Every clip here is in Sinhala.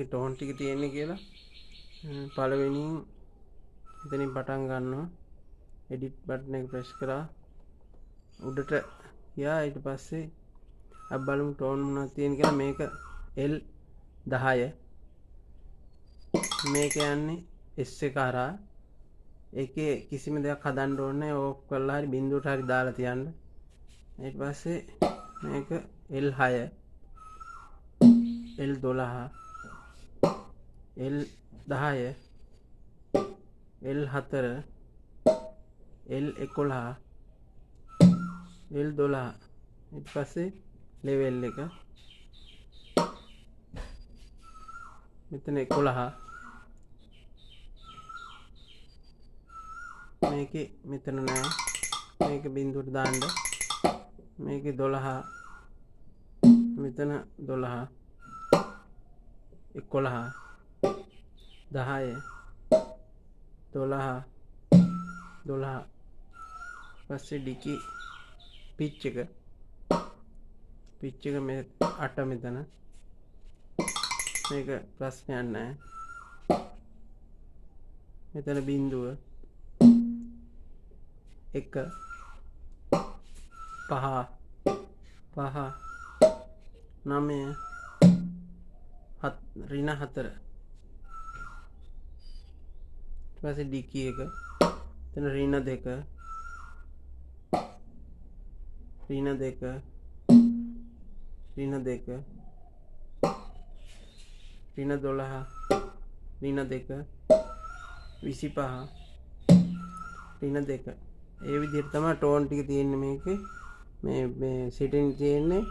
මේකේ ටෝන් ටික තියෙන්නේ කියලා. පළවෙනියෙන් එතනින් පටන් ගන්නවා. එඩිට් බටන් එක ප්‍රෙස් කරා උඩට ගියා. ඊට පස්සේ අපි බලමු ටෝන් මොනවද තියෙන කියලා. මේක L10. මේක යන්නේ S එක හරහා. ඒකේ කිසිම දෙයක් හදන්න ඕනේ නැහැ. ඕෆ් කරලා හරි බිඳුවට හරි දාලා තියන්න. ඊට පස්සේ මේක L6, L12, L10, L4, L11, L12. ඊට පස්සේ ලෙවල් එක මෙතන 11. මේකේ මෙතන නෑ. මේක බිඳුවට දාන්න. මේකේ 12. මෙතන 12, 11, 10, 12, 12. පස්සේ ඩිකි පිච් එක මේ 8 මෙතන. මේක ප්‍රශ්නයක් නැහැ. මෙතන බිඳුව 1, 5, 9, ඍණ 4. ඊට පස්සේ ඩිකි එක. එතන ඍණ 2, ඍණ 2, ඍණ 2, ඍණ 12, ඍණ 2, 25, ඍණ 2. ඒ විදිහට තමයි ටෝන් ටික තියෙන්නේ මේකේ. මේ සිටින් තියෙන්නේ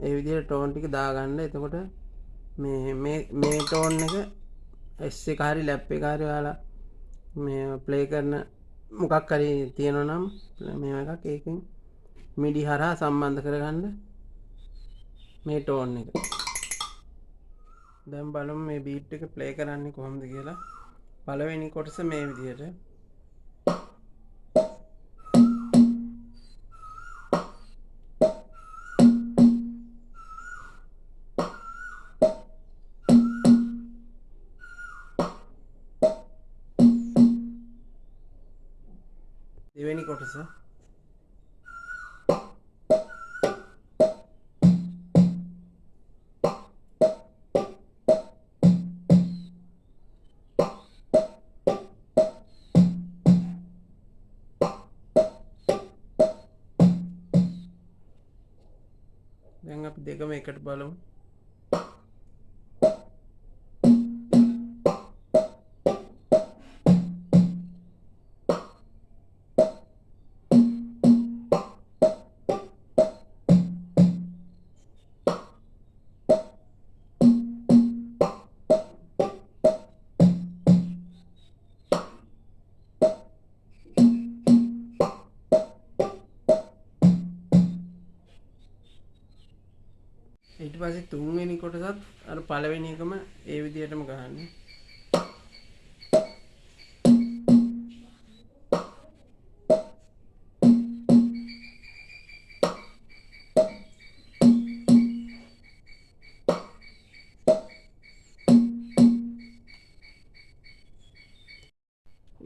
ඒ විදිහට ටෝන් ටික දාගන්න. එතකොට මේ ටෝන් එක S එක හරි ලැප් එක හරි ඔයාලා මේ ප්ලේ කරන මොකක් හරි තියෙනවා නම් මේ එකක් ඒකෙන් midi හරහා සම්බන්ධ කරගන්න මේ ටෝන් එක. දැන් බලමු මේ බීට් එක ප්ලේ කරන්නේ කොහොමද කියලා. පළවෙනි කොටස මේ විදිහට. දෙවෙනි කොටස දැන් අපි දෙකම එකට බලමු. ඊට පස්සේ තුන්වෙනි කොටසත් අර පළවෙනි එකම ඒ විදිහටම ගහන්න.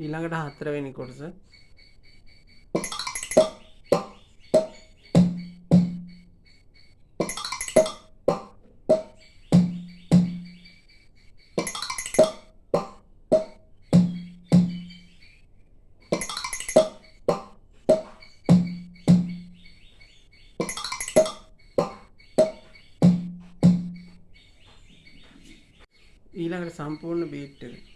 ඊළඟට හතරවෙනි කොටස ඊළඟට සම්පූර්ණ බීට් එක.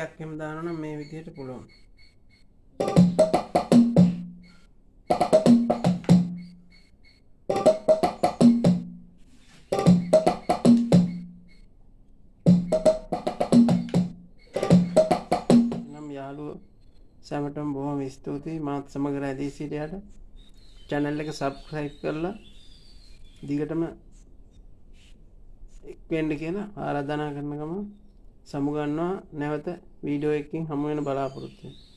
එකක් එහෙම දානවා නම් මේ විදිහට පුළුවන්. නම් යාළුවෝ සැමටම බොහොම ස්තුතියි මාත් සමග රැඳී සිටියට. channel එක subscribe කරලා දිගටම එක් වෙන්න කියලා ආරාධනා කරන ගමන් සමු ගන්නවා නැවත වීඩියෝ එකකින් හමු වෙන බලාපොරොත්තු වෙනවා.